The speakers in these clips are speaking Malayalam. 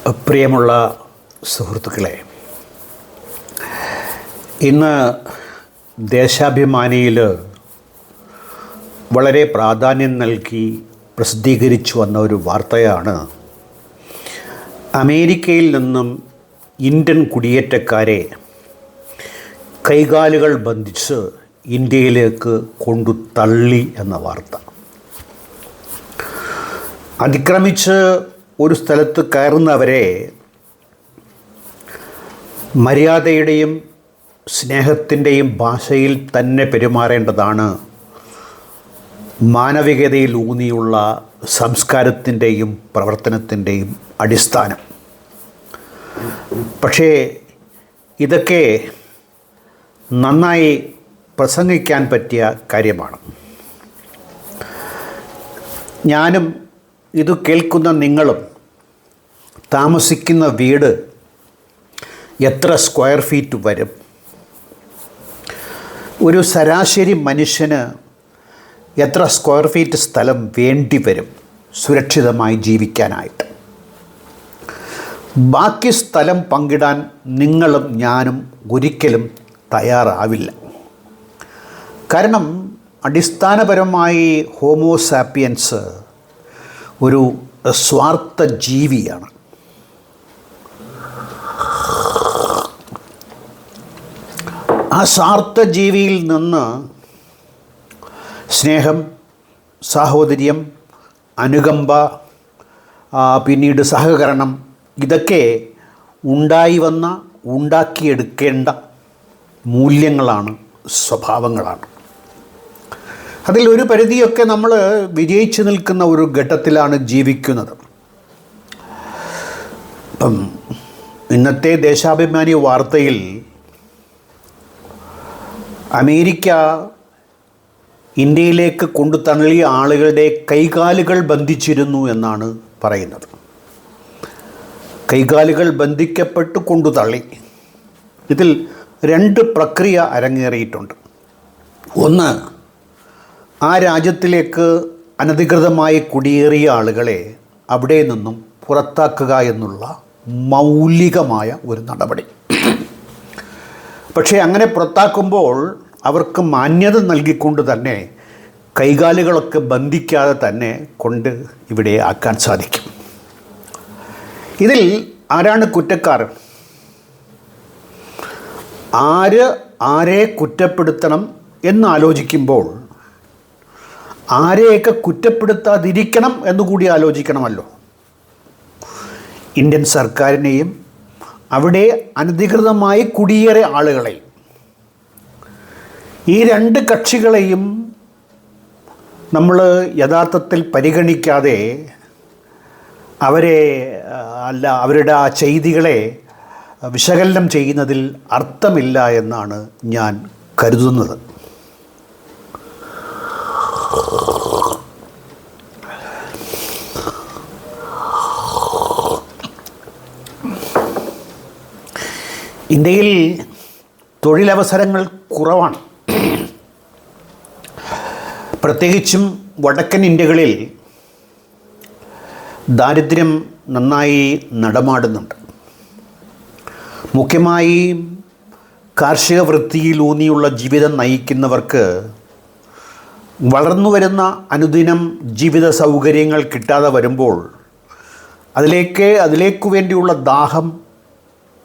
പ്രിയമുള്ള സുഹൃത്തുക്കളെ, ഇന്ന് ദേശാഭിമാനിയിൽ വളരെ പ്രാധാന്യം നൽകി പ്രസിദ്ധീകരിച്ചു വന്ന ഒരു വാർത്തയാണ് അമേരിക്കയിൽ നിന്നും ഇന്ത്യൻ കുടിയേറ്റക്കാരെ കൈകാലുകൾ ബന്ധിച്ച് ഇന്ത്യയിലേക്ക് കൊണ്ടു തള്ളി എന്ന വാർത്ത. അതിക്രമിച്ച് ഒരു സ്ഥലത്ത് കയറുന്നവരെ മര്യാദയുടെയും സ്നേഹത്തിൻ്റെയും ഭാഷയിൽ തന്നെ പെരുമാറേണ്ടതാണ് മാനവികതയിൽ ഊന്നിയുള്ള സംസ്കാരത്തിൻ്റെയും പ്രവർത്തനത്തിൻ്റെയും അടിസ്ഥാനം. പക്ഷേ ഇതൊക്കെ നന്നായി പ്രസംഗിക്കാൻ പറ്റിയ കാര്യമാണ്. ഞാനും ഇത് കേൾക്കുന്ന നിങ്ങളും താമസിക്കുന്ന വീട് എത്ര സ്ക്വയർ ഫീറ്റ് വരും? ഒരു ശരാശരി മനുഷ്യന് എത്ര സ്ക്വയർ ഫീറ്റ് സ്ഥലം വേണ്ടി വരും സുരക്ഷിതമായി ജീവിക്കാനായിട്ട്? ബാക്കി സ്ഥലം പങ്കിടാൻ നിങ്ങളും ഞാനും ഒരിക്കലും തയ്യാറാവില്ല. കാരണം അടിസ്ഥാനപരമായി ഹോമോസാപ്പിയൻസ് ഒരു സ്വാർത്ഥ ജീവിയാണ്. ആ സ്വാർത്ഥ ജീവിയിൽ നിന്ന് സ്നേഹം, സാഹോദര്യം, അനുകമ്പ, പിന്നീട് സഹകരണം, ഇതൊക്കെ ഉണ്ടാക്കിയെടുക്കേണ്ട മൂല്യങ്ങളാണ്, സ്വഭാവങ്ങളാണ്. അതിൽ ഒരു പരിധിയൊക്കെ നമ്മൾ വിജയിച്ചു നിൽക്കുന്ന ഒരു ഘട്ടത്തിലാണ് ജീവിക്കുന്നത്. ഇപ്പം ഇന്നത്തെ ദേശാഭിമാനി വാർത്തയിൽ അമേരിക്ക ഇന്ത്യയിലേക്ക് കൊണ്ടു തള്ളിയ ആളുകളുടെ കൈകാലുകൾ ബന്ധിച്ചിരുന്നു എന്നാണ് പറയുന്നത്. കൈകാലുകൾ ബന്ധിക്കപ്പെട്ട് കൊണ്ടു തള്ളി. ഇതിൽ രണ്ട് പ്രക്രിയ അരങ്ങേറിയിട്ടുണ്ട്. ഒന്ന്, ആ രാജ്യത്തിലേക്ക് അനധികൃതമായി കുടിയേറിയ ആളുകളെ അവിടെ നിന്നും പുറത്താക്കുക എന്നുള്ള മൗലികമായ ഒരു നടപടി. പക്ഷേ അങ്ങനെ പുറത്താക്കുമ്പോൾ അവർക്ക് മാന്യത നൽകിക്കൊണ്ട് തന്നെ കൈകാലുകളൊക്കെ ബന്ധിക്കാതെ തന്നെ കൊണ്ട് ഇവിടെ ആക്കാൻ സാധിക്കും. ഇതിൽ ആരാണ് കുറ്റക്കാർ? ആരെ കുറ്റപ്പെടുത്തണം എന്നാലോചിക്കുമ്പോൾ ആരെയൊക്കെ കുറ്റപ്പെടുത്താതിരിക്കണം എന്നുകൂടി ആലോചിക്കണമല്ലോ. ഇന്ത്യൻ സർക്കാരിനെയും അവിടെ അനധികൃതമായി കുടിയേറിയ ആളുകളെയും, ഈ രണ്ട് കക്ഷികളെയും നമ്മൾ യഥാർത്ഥത്തിൽ പരിഗണിക്കാതെ അവരുടെ ആ ചെയ്തികളെ വിശകലനം ചെയ്യുന്നതിൽ അർത്ഥമില്ല എന്നാണ് ഞാൻ കരുതുന്നത്. ഇന്ത്യയിൽ തൊഴിലവസരങ്ങൾ കുറവാണ്. പ്രത്യേകിച്ചും വടക്കൻ ഇന്ത്യകളിൽ ദാരിദ്ര്യം നന്നായി നടമാടുന്നുണ്ട്. മുഖ്യമായി കാർഷിക വൃത്തിയിലൂന്നിയുള്ള ജീവിതം നയിക്കുന്നവർക്ക് വളർന്നു വരുന്ന അനുദിനം ജീവിത സൗകര്യങ്ങൾ കിട്ടാതെ വരുമ്പോൾ അതിലേക്കു വേണ്ടിയുള്ള ദാഹം,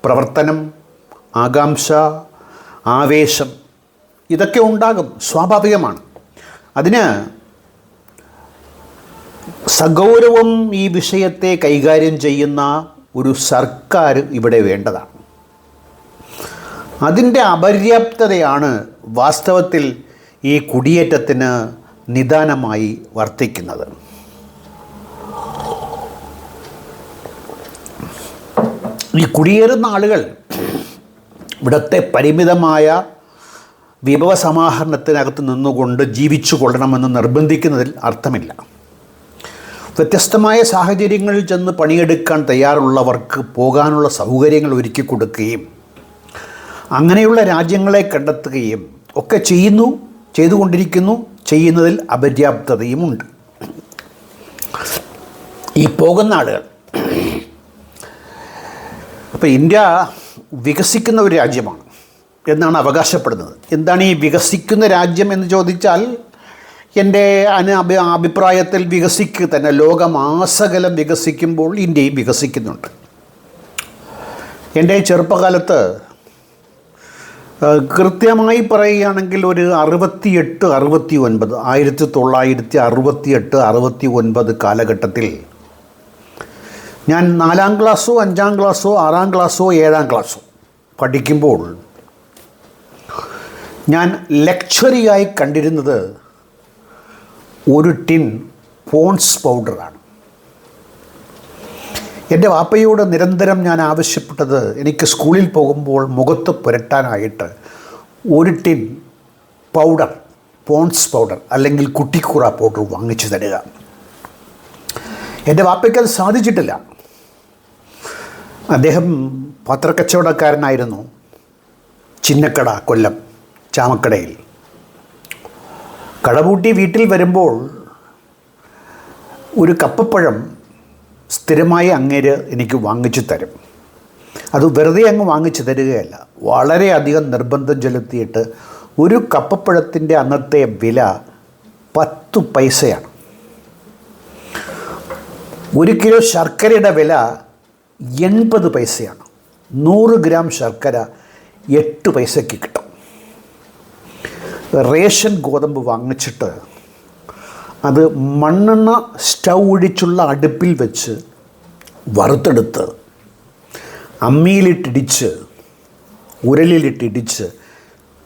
പ്രവർത്തനം, ആകാംക്ഷ, ആവേശം, ഇതൊക്കെ ഉണ്ടാകും, സ്വാഭാവികമാണ്. അതിന് സഗൗരവം ഈ വിഷയത്തെ കൈകാര്യം ചെയ്യുന്ന ഒരു സർക്കാർ ഇവിടെ വേണ്ടതാണ്. അതിൻ്റെ അപര്യാപ്തതയാണ് വാസ്തവത്തിൽ ഈ കുടിയേറ്റത്തിന് നിദാനമായി വർത്തിക്കുന്നത്. ഈ കുടിയേറുന്ന ആളുകൾ ഇവിടുത്തെ പരിമിതമായ വിഭവ സമാഹരണത്തിനകത്ത് നിന്നുകൊണ്ട് ജീവിച്ചു കൊള്ളണമെന്ന് നിർബന്ധിക്കുന്നതിൽ അർത്ഥമില്ല. വ്യത്യസ്തമായ സാഹചര്യങ്ങളിൽ ചെന്ന് പണിയെടുക്കാൻ തയ്യാറുള്ളവർക്ക് പോകാനുള്ള സൗകര്യങ്ങൾ ഒരുക്കി കൊടുക്കുകയും അങ്ങനെയുള്ള രാജ്യങ്ങളെ കണ്ടെത്തുകയും ഒക്കെ ചെയ്തുകൊണ്ടിരിക്കുന്നു. ചെയ്യുന്നതിൽ അപര്യാപ്തതയുമുണ്ട്. ഈ പോകുന്ന ആളുകൾ അപ്പോൾ ഇന്ത്യ വികസിക്കുന്ന ഒരു രാജ്യമാണ് എന്നാണ് അവകാശപ്പെടുന്നത്. എന്താണ് ഈ വികസിക്കുന്ന രാജ്യം എന്ന് ചോദിച്ചാൽ, എൻ്റെ അഭിപ്രായത്തിൽ വികസിക്കുക തന്നെ, ലോകമാസകലം വികസിക്കുമ്പോൾ ഇന്ത്യയും വികസിക്കുന്നുണ്ട്. എൻ്റെ ചെറുപ്പകാലത്ത് കൃത്യമായി പറയുകയാണെങ്കിൽ ഒരു 1968 കാലഘട്ടത്തിൽ ഞാൻ 4ാം ക്ലാസ്സോ 5ാം ക്ലാസ്സോ 6ാം ക്ലാസ്സോ 7ാം ക്ലാസ്സോ പഠിക്കുമ്പോൾ ഞാൻ ലക്ഷറിയായി കണ്ടിരുന്നത് ഒരു ടിൻ പോൺസ് പൗഡറാണ്. എൻ്റെ വാപ്പയോട് നിരന്തരം ഞാൻ ആവശ്യപ്പെട്ടത്, എനിക്ക് സ്കൂളിൽ പോകുമ്പോൾ മുഖത്ത് പുരട്ടാനായിട്ട് ഒരു ടിൻ പൗഡർ, പോൺസ് പൗഡർ അല്ലെങ്കിൽ കുട്ടിക്കൂറ പൗഡർ വാങ്ങിച്ചു തരിക. എൻ്റെ വാപ്പയ്ക്ക് അത് സാധിച്ചിട്ടില്ല. അദ്ദേഹം പത്രക്കച്ചവടക്കാരനായിരുന്നു. ചിന്നക്കട, കൊല്ലം ചാമക്കടയിൽ. കടപൂട്ടി വീട്ടിൽ വരുമ്പോൾ ഒരു കപ്പപ്പഴം സ്ഥിരമായി അങ്ങേര് എനിക്ക് വാങ്ങിച്ചു തരും. അത് വെറുതെ അങ്ങ് വാങ്ങിച്ചു തരികയല്ല, വളരെയധികം നിർബന്ധം ചെലുത്തിയിട്ട്. ഒരു കപ്പപ്പഴത്തിൻ്റെ അന്നത്തെ വില 10 പൈസയാണ്. 1 കിലോ ശർക്കരയുടെ വില 80 പൈസയാണ്. 100 ഗ്രാം ശർക്കര 8 പൈസയ്ക്ക് കിട്ടും. റേഷൻ ഗോതമ്പ് വാങ്ങിച്ചിട്ട് അത് മണ്ണെണ്ണ സ്റ്റൗ ഒഴിച്ചുള്ള അടുപ്പിൽ വെച്ച് വറുത്തെടുത്ത് അമ്മിയിലിട്ടിടിച്ച് ഉരലിലിട്ടിടിച്ച്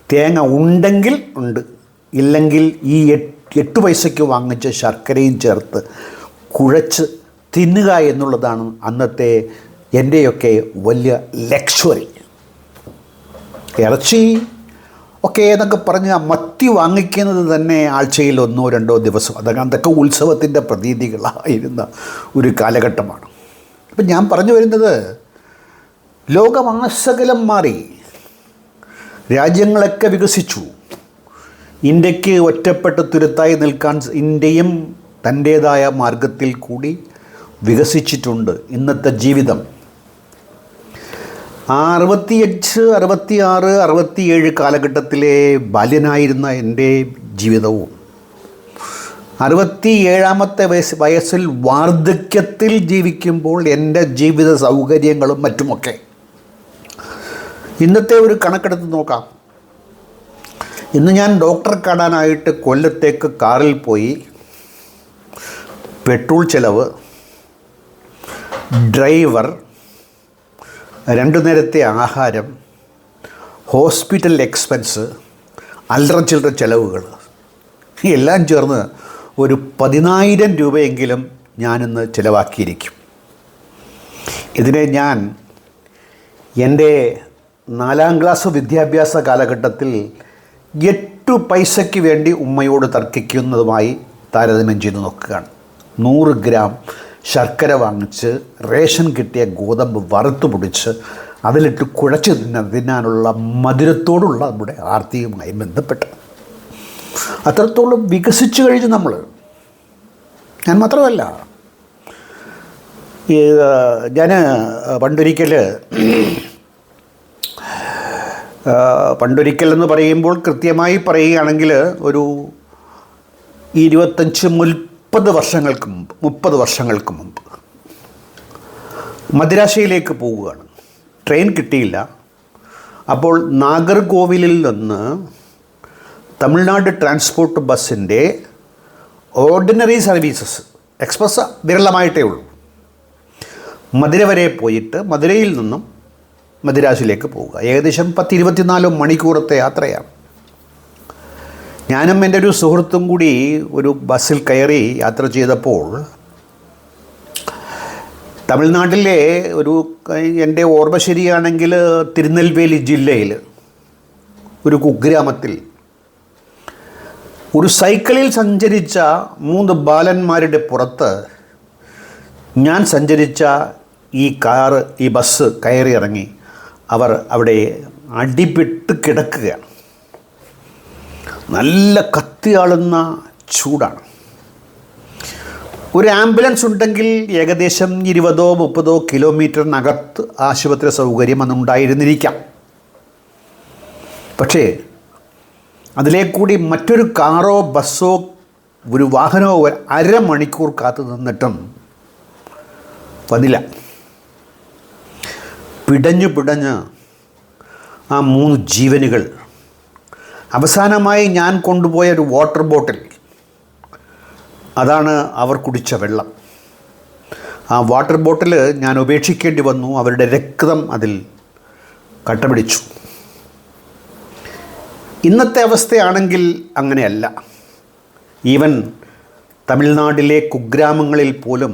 തേങ്ങ ഉണ്ടെങ്കിൽ ഉണ്ട്, ഇല്ലെങ്കിൽ ഈ 8 പൈസയ്ക്ക് വാങ്ങിച്ച ശർക്കരയും ചേർത്ത് കുഴച്ച് തിന്നുക എന്നുള്ളതാണ് അന്നത്തെ എൻ്റെയൊക്കെ വലിയ ലക്ഷറി. ഇറച്ചി ഒക്കെ എന്നൊക്കെ പറഞ്ഞ് മത്തി വാങ്ങിക്കുന്നത് തന്നെ ആഴ്ചയിൽ 1-2 ദിവസം, അതൊക്കെ ഉത്സവത്തിൻ്റെ പ്രതീതികളായിരുന്ന ഒരു കാലഘട്ടമാണ്. അപ്പം ഞാൻ പറഞ്ഞു വരുന്നത്, ലോകമാസകലം മാറി, രാജ്യങ്ങളൊക്കെ വികസിച്ചു. ഇന്ത്യക്ക് ഒറ്റപ്പെട്ട് തുരുത്തായി നിൽക്കാൻ ഇന്ത്യയും തൻ്റേതായ മാർഗത്തിൽ കൂടി വികസിച്ചിട്ടുണ്ട്. ഇന്നത്തെ ജീവിതം 65, 66, 67 കാലഘട്ടത്തിലെ ബാല്യനായിരുന്ന എൻ്റെ ജീവിതവും 67ാമത്തെ വയസ്സിൽ വാർദ്ധക്യത്തിൽ ജീവിക്കുമ്പോൾ എൻ്റെ ജീവിത സൗകര്യങ്ങളും മറ്റുമൊക്കെ ഇന്നത്തെ ഒരു കണക്കെടുത്ത് നോക്കാം. ഇന്ന് ഞാൻ ഡോക്ടറെ കാണാനായിട്ട് കൊല്ലത്തേക്ക് കാറിൽ പോയി, പെട്രോൾ ചെലവ്, ഡ്രൈവർ, 2 നേരത്തെ ആഹാരം, ഹോസ്പിറ്റൽ എക്സ്പെൻസ്, അല്ലറ ചില്ലറ ചിലവുകൾ എല്ലാം ചേർന്ന് ഒരു 10,000 രൂപയെങ്കിലും ഞാനിന്ന് ചിലവാക്കിയിരിക്കും. ഇതിനെ ഞാൻ എൻ്റെ 4ാം ക്ലാസ് വിദ്യാഭ്യാസ കാലഘട്ടത്തിൽ 8 പൈസയ്ക്ക് വേണ്ടി ഉമ്മയോട് തർക്കിക്കുന്നതുമായി താരതമ്യം ചെയ്ത് നോക്കുകയാണ്. 100 ഗ്രാം ശർക്കര വാങ്ങിച്ച് റേഷൻ കിട്ടിയ ഗോതമ്പ് വറുത്തു പൊടിച്ച് അതിലിട്ട് കുഴച്ച് തിന്നാനുള്ള മധുരത്തോടുള്ള നമ്മുടെ ആർത്തിയുമായി ബന്ധപ്പെട്ട് അത്രത്തോളം വികസിച്ചു കഴിഞ്ഞു നമ്മൾ. ഞാൻ മാത്രമല്ല, ഞാൻ പണ്ടൊരിക്കൽ എന്ന് പറയുമ്പോൾ കൃത്യമായി പറയുകയാണെങ്കിൽ ഒരു 25-30 വർഷങ്ങൾക്ക് മുമ്പ് മദ്രാശയിലേക്ക് പോവുകയാണ്. ട്രെയിൻ കിട്ടിയില്ല. അപ്പോൾ നാഗർകോവിലിൽ നിന്ന് തമിഴ്നാട് ട്രാൻസ്പോർട്ട് ബസ്സിൻ്റെ ഓർഡിനറി സർവീസസ്, എക്സ്പ്രസ് വിരളമായിട്ടേ ഉള്ളൂ. മധുര വരെ പോയിട്ട് മധുരയിൽ നിന്നും മദ്രാസിലേക്ക് പോവുക. ഏകദേശം 10-24 മണിക്കൂറത്തെ യാത്രയാണ്. ഞാനും എൻ്റെ ഒരു സുഹൃത്തും കൂടി ഒരു ബസ്സിൽ കയറി യാത്ര ചെയ്തപ്പോൾ തമിഴ്നാട്ടിലെ എൻ്റെ ഓർമ്മ ശരിയാണെങ്കിൽ തിരുനെൽവേലി ജില്ലയിൽ ഒരു കുഗ്രാമത്തിൽ ഒരു സൈക്കിളിൽ സഞ്ചരിച്ച 3 ബാലന്മാരുടെ പുറത്ത് ഞാൻ സഞ്ചരിച്ച ഈ ബസ് കയറി ഇറങ്ങി. അവർ അവിടെ അടിപെട്ട് കിടക്കുകയാണ്. നല്ല കത്തിയാളുന്ന ചൂടാണ്. ഒരു ആംബുലൻസ് ഉണ്ടെങ്കിൽ ഏകദേശം 20-30 കിലോമീറ്ററിനകത്ത് ആശുപത്രി സൗകര്യം അന്നുണ്ടായിരുന്നിരിക്കാം. പക്ഷേ അതിലേക്കൂടി മറ്റൊരു കാറോ ബസ്സോ ഒരു വാഹനമോ അരമണിക്കൂർ കാത്തു നിന്നിട്ടും വന്നില്ല. പിടഞ്ഞ് ആ 3 ജീവനുകൾ, അവസാനമായി ഞാൻ കൊണ്ടുപോയ ഒരു വാട്ടർ ബോട്ടിൽ, അതാണ് അവർ കുടിച്ച വെള്ളം. ആ വാട്ടർ ബോട്ടിൽ ഞാൻ ഉപേക്ഷിക്കേണ്ടി വന്നു. അവരുടെ രക്തം അതിൽ കട്ടപിടിച്ചു. ഇന്നത്തെ അവസ്ഥയാണെങ്കിൽ അങ്ങനെയല്ല. ഈവൻ തമിഴ്നാട്ടിലെ കുഗ്രാമങ്ങളിൽ പോലും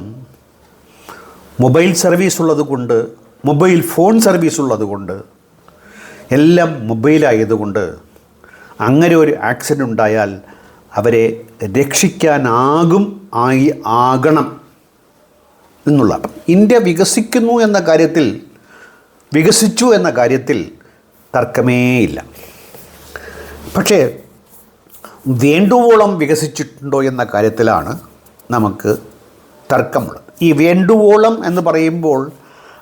മൊബൈൽ സർവീസ് ഉള്ളതുകൊണ്ട്, മൊബൈൽ ഫോൺ സർവീസ് ഉള്ളതുകൊണ്ട്, എല്ലാം മൊബൈലായതുകൊണ്ട് അങ്ങനെ ഒരു ആക്സിഡൻ്റ് ഉണ്ടായാൽ അവരെ ആകണം എന്നുള്ള. ഇന്ത്യ വികസിച്ചു എന്ന കാര്യത്തിൽ തർക്കമേയില്ല. പക്ഷേ വേണ്ടുവോളം വികസിച്ചിട്ടുണ്ടോ എന്ന കാര്യത്തിലാണ് നമുക്ക് തർക്കമുള്ളത്. ഈ വേണ്ടുവോളം എന്ന് പറയുമ്പോൾ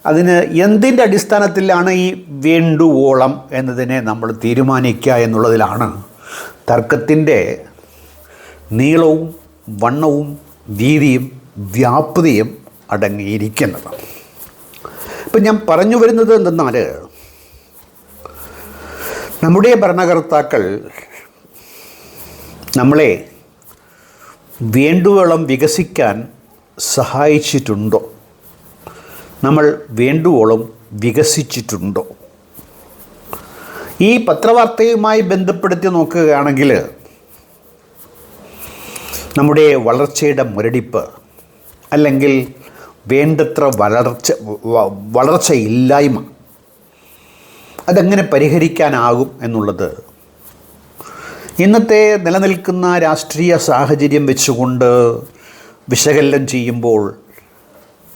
അതിന് എന്തിൻ്റെ അടിസ്ഥാനത്തിലാണ് ഈ വേണ്ടുവോളം എന്നതിനെ നമ്മൾ തീരുമാനിക്കുക എന്നുള്ളതിലാണ് തർക്കത്തിൻ്റെ നീളവും വണ്ണവും വീതിയും വ്യാപ്തിയും അടങ്ങിയിരിക്കുന്നത്. ഇപ്പം ഞാൻ പറഞ്ഞു വരുന്നത് എന്തെന്നാൽ, നമ്മുടെ ഭരണകർത്താക്കൾ നമ്മളെ വേണ്ടുവോളം വികസിക്കാൻ സഹായിച്ചിട്ടുണ്ടോ? നമ്മൾ വേണ്ടുവോളം വികസിച്ചിട്ടുണ്ടോ? ഈ പത്രവാർത്തയുമായി ബന്ധപ്പെടുത്തി നോക്കുകയാണെങ്കിൽ നമ്മുടെ വളർച്ചയുടെ മുരടിപ്പ്, അല്ലെങ്കിൽ വേണ്ടത്ര വളർച്ചയില്ലായ്മ, അതെങ്ങനെ പരിഹരിക്കാനാകും എന്നുള്ളത് ഇന്നത്തെ നിലനിൽക്കുന്ന രാഷ്ട്രീയ സാഹചര്യം വെച്ചുകൊണ്ട് വിശകലനം ചെയ്യുമ്പോൾ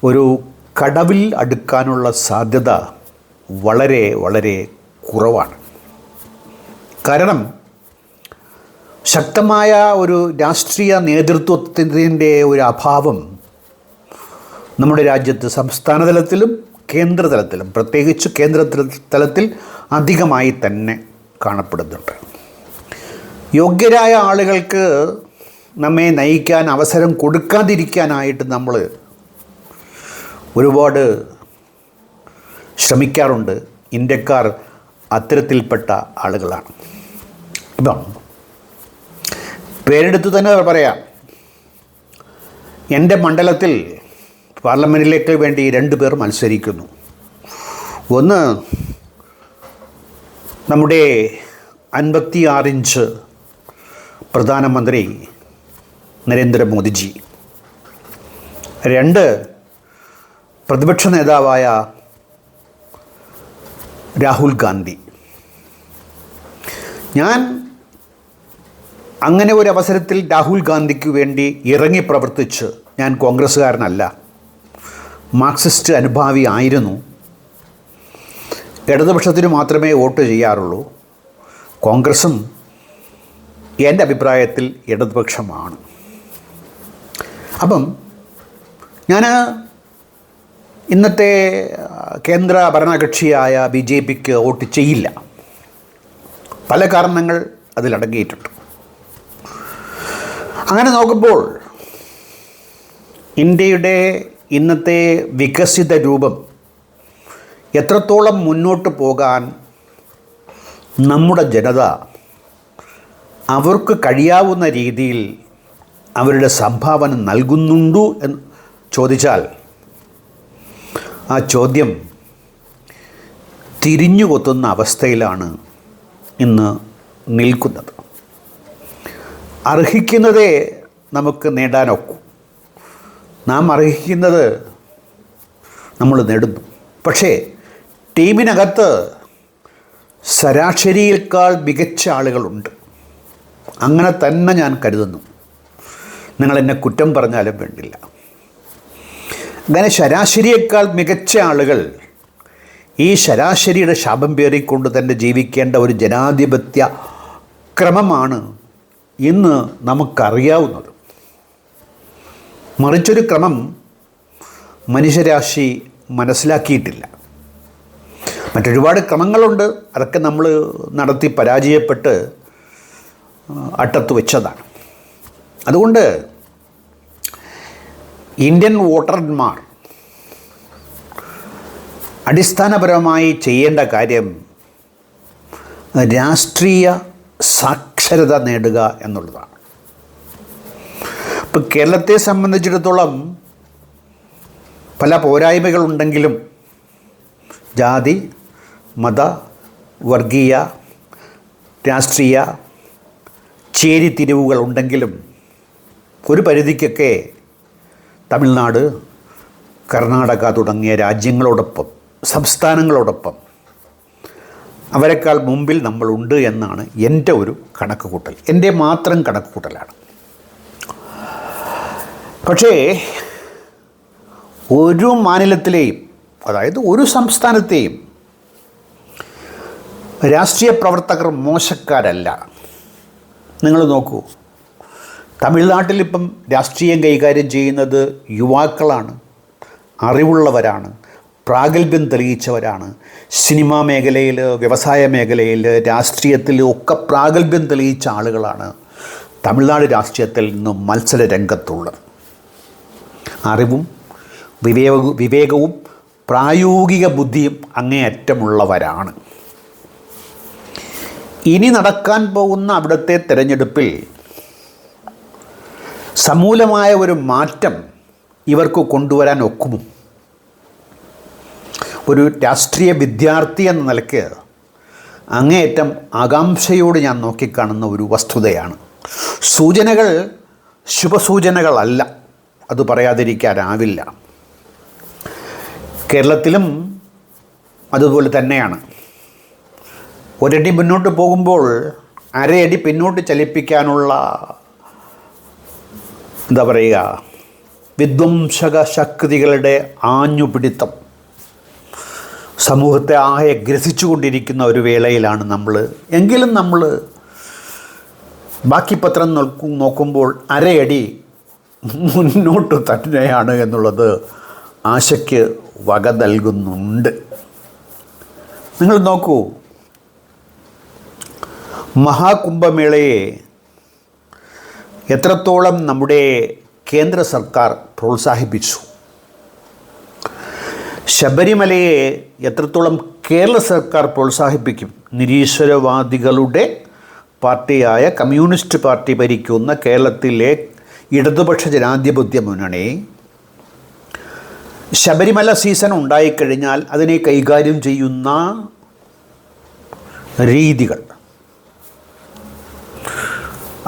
ഒരു കടവിൽ അടുക്കാനുള്ള സാധ്യത വളരെ വളരെ കുറവാണ്. കാരണം ശക്തമായ ഒരു രാഷ്ട്രീയ നേതൃത്വത്തിൻ്റെ ഒരു അഭാവം നമ്മുടെ രാജ്യത്ത് സംസ്ഥാന തലത്തിലും കേന്ദ്ര തലത്തിലും, പ്രത്യേകിച്ച് കേന്ദ്ര തലത്തിൽ അധികമായി തന്നെ കാണപ്പെടുന്നുണ്ട്. യോഗ്യരായ ആളുകൾക്ക് നമ്മെ നയിക്കാൻ അവസരം കൊടുക്കാതിരിക്കാനായിട്ട് നമ്മൾ ഒരുപാട് ശ്രമിക്കാറുണ്ട്. ഇന്ത്യക്കാർ അത്തരത്തിൽപ്പെട്ട ആളുകളാണ്. ഇപ്പം പേരെടുത്ത് തന്നെ പറയാം, എൻ്റെ മണ്ഡലത്തിൽ പാർലമെൻറ്റിലേക്ക് വേണ്ടി 2 പേർ മത്സരിക്കുന്നു. ഒന്ന് നമ്മുടെ 56 ഇഞ്ച് പ്രധാനമന്ത്രി നരേന്ദ്രമോദിജി, 2 പ്രതിപക്ഷ നേതാവായ രാഹുൽ ഗാന്ധി. ഞാൻ അങ്ങനെ ഒരു അവസരത്തിൽ രാഹുൽ ഗാന്ധിക്ക് വേണ്ടി ഇറങ്ങി പ്രവർത്തിച്ച്, ഞാൻ കോൺഗ്രസ്സുകാരനല്ല, മാർക്സിസ്റ്റ് അനുഭാവി ആയിരുന്നു. ഇടതുപക്ഷത്തിന് മാത്രമേ വോട്ട് ചെയ്യാറുള്ളൂ. കോൺഗ്രസും എൻ്റെ അഭിപ്രായത്തിൽ ഇടതുപക്ഷമാണ്. അപ്പം ഞാൻ ഇന്നത്തെ കേന്ദ്ര ഭരണകക്ഷിയായ BJPക്ക് വോട്ട് ചെയ്യില്ല. പല കാരണങ്ങൾ അതിലടങ്ങിയിട്ടുണ്ട്. അങ്ങനെ നോക്കുമ്പോൾ ഇന്ത്യയുടെ ഇന്നത്തെ വികസിത രൂപം എത്രത്തോളം മുന്നോട്ട് പോകാൻ നമ്മുടെ ജനത അവർക്ക് കഴിയാവുന്ന രീതിയിൽ അവരുടെ സംഭാവന നൽകുന്നുണ്ടോ എന്ന് ചോദിച്ചാൽ, ആ ചോദ്യം തിരിഞ്ഞുകൊത്തുന്ന അവസ്ഥയിലാണ് ഇന്ന് നിൽക്കുന്നത്. അർഹിക്കുന്നതേ നമുക്ക് നേടാനൊക്കൂ. നാം അർഹിക്കുന്നത് നമ്മൾ നേടുന്നു. പക്ഷേ ടീമിനകത്ത് ശരാശരിയേക്കാൾ മികച്ച ആളുകളുണ്ട്. അങ്ങനെ തന്നെ ഞാൻ കരുതുന്നു. നിങ്ങളെന്നെ കുറ്റം പറഞ്ഞാലും വേണ്ടില്ല. അങ്ങനെ ശരാശരിയേക്കാൾ മികച്ച ആളുകൾ ഈ ശരാശരിയുടെ ശാപം പേറിക്കൊണ്ട് തന്നെ ജീവിക്കേണ്ട ഒരു ജനാധിപത്യ ക്രമമാണ് ഇന്ന് നമുക്കറിയാവുന്നത്. മറിച്ചൊരു ക്രമം മനുഷ്യരാശി മനസ്സിലാക്കിയിട്ടില്ല. മറ്റൊരുപാട് ക്രമങ്ങളുണ്ട്, അതൊക്കെ നമ്മൾ നടത്തി പരാജയപ്പെട്ട് അട്ടത്ത് വെച്ചതാണ്. അതുകൊണ്ട് ഇന്ത്യൻ വോട്ടർമാർ അടിസ്ഥാനപരമായി ചെയ്യേണ്ട കാര്യം രാഷ്ട്രീയ സാക്ഷരത നേടുക എന്നുള്ളതാണ്. ഇപ്പം കേരളത്തെ സംബന്ധിച്ചിടത്തോളം പല പോരായ്മകളുണ്ടെങ്കിലും ജാതി, മത, വർഗീയ, രാഷ്ട്രീയ ചേരിതിരിവുകളുണ്ടെങ്കിലും ഒരു പരിധിക്കൊക്കെ തമിഴ്നാട്, കർണാടക തുടങ്ങിയ രാജ്യങ്ങളോടൊപ്പം, സംസ്ഥാനങ്ങളോടൊപ്പം അവരെക്കാൾ മുമ്പിൽ നമ്മളുണ്ട് എന്നാണ് എൻ്റെ ഒരു കണക്കുകൂട്ടൽ. എൻ്റെ മാത്രം കണക്കുകൂട്ടലാണ്. പക്ഷേ ഒരു മാനിലത്തിലെയും, അതായത് ഒരു സംസ്ഥാനത്തെയും രാഷ്ട്രീയ പ്രവർത്തകർ മോശക്കാരല്ല. നിങ്ങൾ നോക്കൂ, തമിഴ്നാട്ടിലിപ്പം രാഷ്ട്രീയം കൈകാര്യം ചെയ്യുന്നത് യുവാക്കളാണ്, അറിവുള്ളവരാണ്, പ്രാഗൽഭ്യം തെളിയിച്ചവരാണ്. സിനിമാ മേഖലയിൽ, വ്യവസായ മേഖലയിൽ, രാഷ്ട്രീയത്തിൽ ഒക്കെ പ്രാഗൽഭ്യം തെളിയിച്ച ആളുകളാണ് തമിഴ്നാട് രാഷ്ട്രീയത്തിൽ നിന്ന് മത്സര രംഗത്തുള്ളത്. അറിവും വിവേകവും പ്രായോഗിക ബുദ്ധിയും അങ്ങേയറ്റമുള്ളവരാണ്. ഇനി നടക്കാൻ പോകുന്ന അവിടുത്തെ തിരഞ്ഞെടുപ്പിൽ സമൂലമായ ഒരു മാറ്റം ഇവർക്ക് കൊണ്ടുവരാൻ ഒക്കുമോ? ഒരു രാഷ്ട്രീയ വിദ്യാർത്ഥി എന്ന നിലയ്ക്ക് അങ്ങേയറ്റം ആകാംക്ഷയോട് ഞാൻ നോക്കിക്കാണുന്ന ഒരു വസ്തുതയാണ്. സൂചനകൾ ശുഭസൂചനകളല്ല, അത് പറയാതിരിക്കാനാവില്ല. കേരളത്തിലും അതുപോലെ തന്നെയാണ്. ഒരടി മുന്നോട്ട് പോകുമ്പോൾ അരയടി പിന്നോട്ട് ചലിപ്പിക്കാനുള്ള എന്താ പറയുക, വിധ്വംസക ശക്തികളുടെ ആഞ്ഞുപിടുത്തം സമൂഹത്തെ ആകെ ഗ്രസിച്ചുകൊണ്ടിരിക്കുന്ന ഒരു വേളയിലാണ് നമ്മൾ. എങ്കിലും നമ്മൾ ബാക്കി പത്രം നോക്കുമ്പോൾ അരയടി മുന്നോട്ട് തന്നെയാണ് എന്നുള്ളത് ആശയ്ക്ക് വക നൽകുന്നുണ്ട്. നിങ്ങൾ നോക്കൂ, മഹാകുംഭമേളയെ എത്രത്തോളം നമ്മുടെ കേന്ദ്ര സർക്കാർ പ്രോത്സാഹിപ്പിച്ചു, ശബരിമലയെ എത്രത്തോളം കേരള സർക്കാർ പ്രോത്സാഹിപ്പിക്കും. നിരീശ്വരവാദികളുടെ പാർട്ടിയായ കമ്മ്യൂണിസ്റ്റ് പാർട്ടി ഭരിക്കുന്ന കേരളത്തിലെ ഇടതുപക്ഷ ജനാധിപത്യ മുന്നണി ശബരിമല സീസൺ ഉണ്ടായിക്കഴിഞ്ഞാൽ അതിനെ കൈകാര്യം ചെയ്യുന്ന രീതികൾ,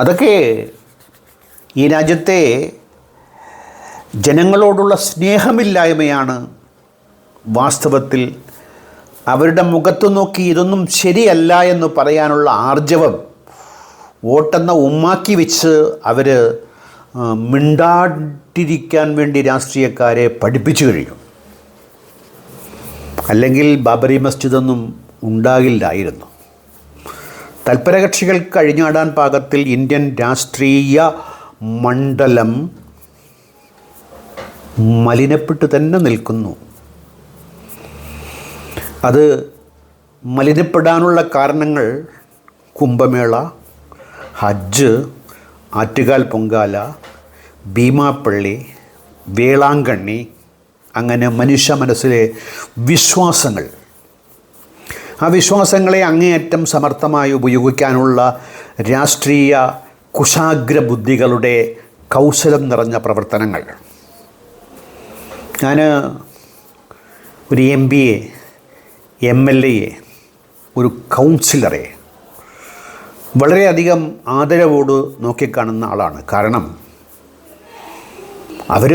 അതൊക്കെ ഈ രാജ്യത്തെ ജനങ്ങളോടുള്ള സ്നേഹമില്ലായ്മയാണ്. വാസ്തവത്തിൽ അവരുടെ മുഖത്ത് നോക്കി ഇതൊന്നും ശരിയല്ല എന്ന് പറയാനുള്ള ആർജവം വോട്ടെന്ന ഉമ്മാക്കി വെച്ച് അവർ മിണ്ടാണ്ടിരിക്കാൻ വേണ്ടി രാഷ്ട്രീയക്കാരെ പഠിപ്പിച്ചു കഴിഞ്ഞു. അല്ലെങ്കിൽ ബാബറി മസ്ജിദൊന്നും ഉണ്ടാകില്ലായിരുന്നു. തൽപരകക്ഷികൾക്ക് അഴിഞ്ഞാടാൻ പാകത്തിൽ ഇന്ത്യൻ രാഷ്ട്രീയ മണ്ഡലം മലിനപ്പെട്ട് തന്നെ നിൽക്കുന്നു. അത് മലിനപ്പെടാനുള്ള കാരണങ്ങൾ കുംഭമേള, ഹജ്ജ്, ആറ്റുകാൽ പൊങ്കാല, ഭീമാപ്പള്ളി, വേളാങ്കണ്ണി, അങ്ങനെ മനുഷ്യ മനസ്സിലെ വിശ്വാസങ്ങൾ, ആ വിശ്വാസങ്ങളെ അങ്ങേയറ്റം സമർത്ഥമായി ഉപയോഗിക്കാനുള്ള രാഷ്ട്രീയ കുശാഗ്ര ബുദ്ധികളുടെ കൗശലം നിറഞ്ഞ പ്രവർത്തനങ്ങൾ. ഞാൻ ഒരു MBA, MLA, ഒരു കൗൺസിലറെ വളരെയധികം ആദരവോട് നോക്കിക്കാണുന്ന ആളാണ്. കാരണം അവർ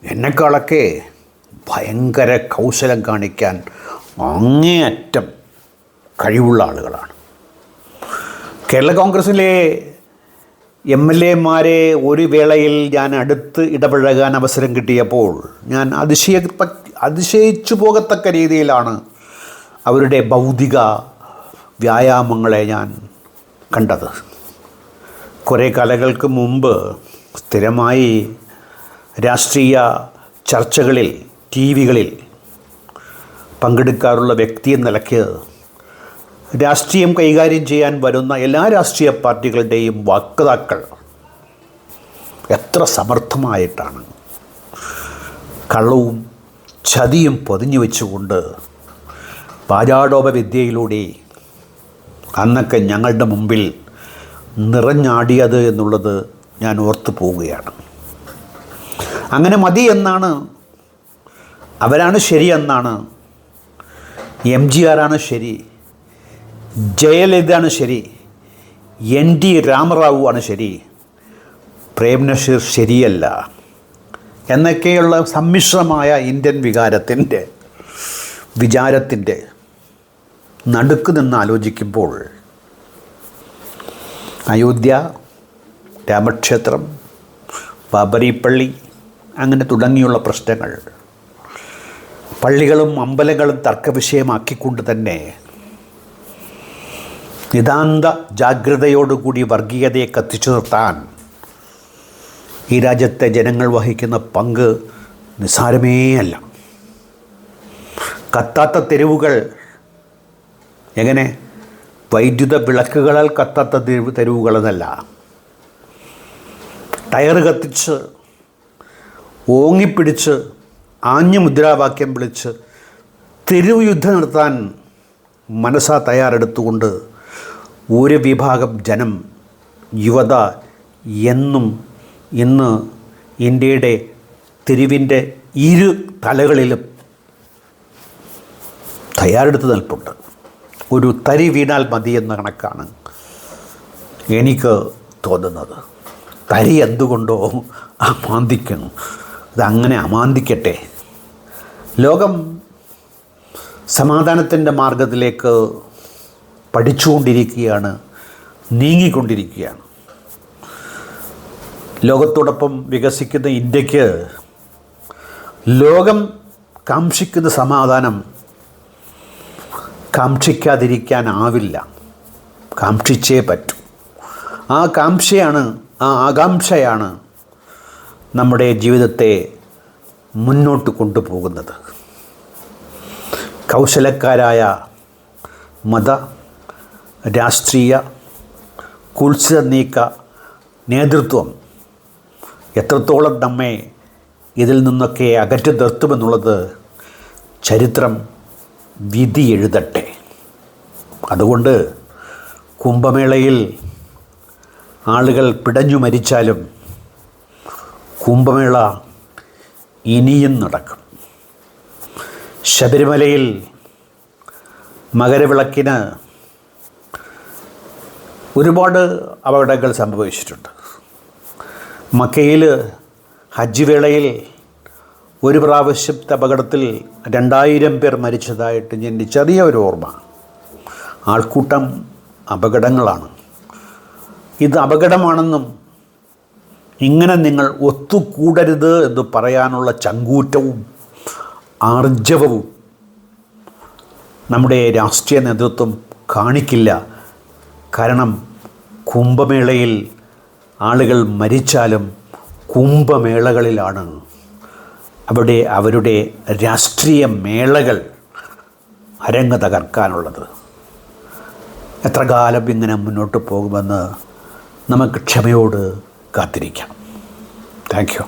എന്നെക്കാളൊക്കെ ഭയങ്കര കൗശലം കാണിക്കാൻ അങ്ങേയറ്റം കഴിവുള്ള ആളുകളാണ്. കേരള കോൺഗ്രസ്സിലെ MLA മാരെ ഒരു വേളയിൽ ഞാൻ അടുത്ത് ഇടപഴകാൻ അവസരം കിട്ടിയപ്പോൾ ഞാൻ അതിശയിച്ചു പോകത്തക്ക രീതിയിലാണ് അവരുടെ ഭൗതിക വ്യായാമങ്ങളെ ഞാൻ കണ്ടത്. കുറേ കാലങ്ങൾക്ക് മുമ്പ് സ്ഥിരമായി രാഷ്ട്രീയ ചർച്ചകളിൽ ടി വികളിൽ പങ്കെടുക്കാറുള്ള വ്യക്തി എന്ന നിലയ്ക്ക് രാഷ്ട്രീയം കൈകാര്യം ചെയ്യാൻ വരുന്ന എല്ലാ രാഷ്ട്രീയ പാർട്ടികളുടെയും വക്താക്കൾ എത്ര സമർത്ഥമായിട്ടാണ് കള്ളവും ചതിയും പൊതിഞ്ഞു വെച്ചുകൊണ്ട് പാചാടോപവിദ്യയിലൂടെ അന്നൊക്കെ ഞങ്ങളുടെ മുമ്പിൽ നിറഞ്ഞാടിയത് എന്നുള്ളത് ഞാൻ ഓർത്തു പോവുകയാണ്. അങ്ങനെ മതി എന്നാണ്, അവരാണ് ശരിയെന്നാണ്, MGR ആണ് ശരി, ജയലളിതയാണ് ശരി, NT രാമറാവു ആണ് ശരി, പ്രേം നസീർ ശരിയല്ല എന്നൊക്കെയുള്ള സമ്മിശ്രമായ ഇന്ത്യൻ വിചാരത്തിൻ്റെ നടുക്ക് നിന്ന് ആലോചിക്കുമ്പോൾ അയോധ്യ, രാമക്ഷേത്രം, ബാബരി പള്ളി അങ്ങനെ തുടങ്ങിയുള്ള പ്രശ്നങ്ങൾ പള്ളികളും അമ്പലങ്ങളും തർക്കവിഷയമാക്കിക്കൊണ്ട് തന്നെ നിതാന്ത ജാഗ്രതയോടുകൂടി വർഗീയതയെ കത്തിച്ചു നിർത്താൻ ഈ രാജ്യത്തെ ജനങ്ങൾ വഹിക്കുന്ന പങ്ക് നിസ്സാരമേ അല്ല. കത്താത്ത തെരുവുകൾ എങ്ങനെ? വൈദ്യുത വിളക്കുകളാൽ കത്താത്ത തെരുവുകളെന്നല്ല, ടയർ കത്തിച്ച് ഓങ്ങിപ്പിടിച്ച് ആഞ്ഞു മുദ്രാവാക്യം വിളിച്ച് തെരുവ് യുദ്ധം നടത്താൻ മനസ്സാ തയ്യാറെടുത്തുകൊണ്ട് ഒരു വിഭാഗം ജനം, യുവത എന്നും ഇന്ന് ഇന്ത്യയുടെ തെരുവിൻ്റെ ഇരു തലകളിലും തയ്യാറെടുത്ത് നിൽപ്പുണ്ട്. ഒരു തരി വീണാൽ മതി എന്ന കണക്കാണ് എനിക്ക് തോന്നുന്നത്. തരി എന്തുകൊണ്ടോ അമാന്തിക്കുന്നു. അതങ്ങനെ അമാന്തിക്കട്ടെ. ലോകം സമാധാനത്തിൻ്റെ മാർഗത്തിലേക്ക് പഠിച്ചുകൊണ്ടിരിക്കുകയാണ്, നീങ്ങിക്കൊണ്ടിരിക്കുകയാണ്. ലോകത്തോടൊപ്പം വികസിക്കുന്ന ഇന്ത്യക്ക് ലോകം കാക്ഷിക്കുന്ന സമാധാനം കാക്ഷിക്കാതിരിക്കാനാവില്ല, കാക്ഷിച്ചേ പറ്റൂ. ആ ആകാംക്ഷയാണ് നമ്മുടെ ജീവിതത്തെ മുന്നോട്ട് കൊണ്ടുപോകുന്നത്. കൗശലക്കാരായ മത, രാഷ്ട്രീയ, കുത്സിത നീക്ക നേതൃത്വം എത്രത്തോളം നമ്മെ ഇതിൽ നിന്നൊക്കെ അകറ്റി നിർത്തുമെന്നുള്ളത് ചരിത്രം വിധി എഴുതട്ടെ. അതുകൊണ്ട് കുംഭമേളയിൽ ആളുകൾ പിടഞ്ഞു മരിച്ചാലും കുംഭമേള ഇനിയും നടക്കും. ശബരിമലയിൽ മകരവിളക്കിന് ഒരുപാട് അപകടങ്ങൾ സംഭവിച്ചിട്ടുണ്ട്. മക്കയിൽ ഹജ്ജ് വേളയിൽ ഒരു പ്രാവശ്യത്തെ അപകടത്തിൽ 2000 പേർ മരിച്ചതായിട്ട് എൻ്റെ ചെറിയ ഒരു ഓർമ്മ. ആൾക്കൂട്ടം അപകടങ്ങളാണ്. ഇത് അപകടമാണെന്നും ഇങ്ങനെ നിങ്ങൾ ഒത്തുകൂടരുത് എന്ന് പറയാനുള്ള ചങ്കൂറ്റവും ആർജവവും നമ്മുടെ രാഷ്ട്രീയ നേതൃത്വം കാണിക്കില്ല. കാരണം കുംഭമേളയിൽ ആളുകൾ മരിച്ചാലും കുംഭമേളകളിലാണ് അവിടെ അവരുടെ രാഷ്ട്രീയ മേളകൾ അരങ്ങ് തകർക്കാനുള്ളത്. എത്ര കാലം ഇങ്ങനെ മുന്നോട്ട് പോകുമെന്ന് നമുക്ക് ക്ഷമയോട് കാത്തിരിക്കാം. Thank you.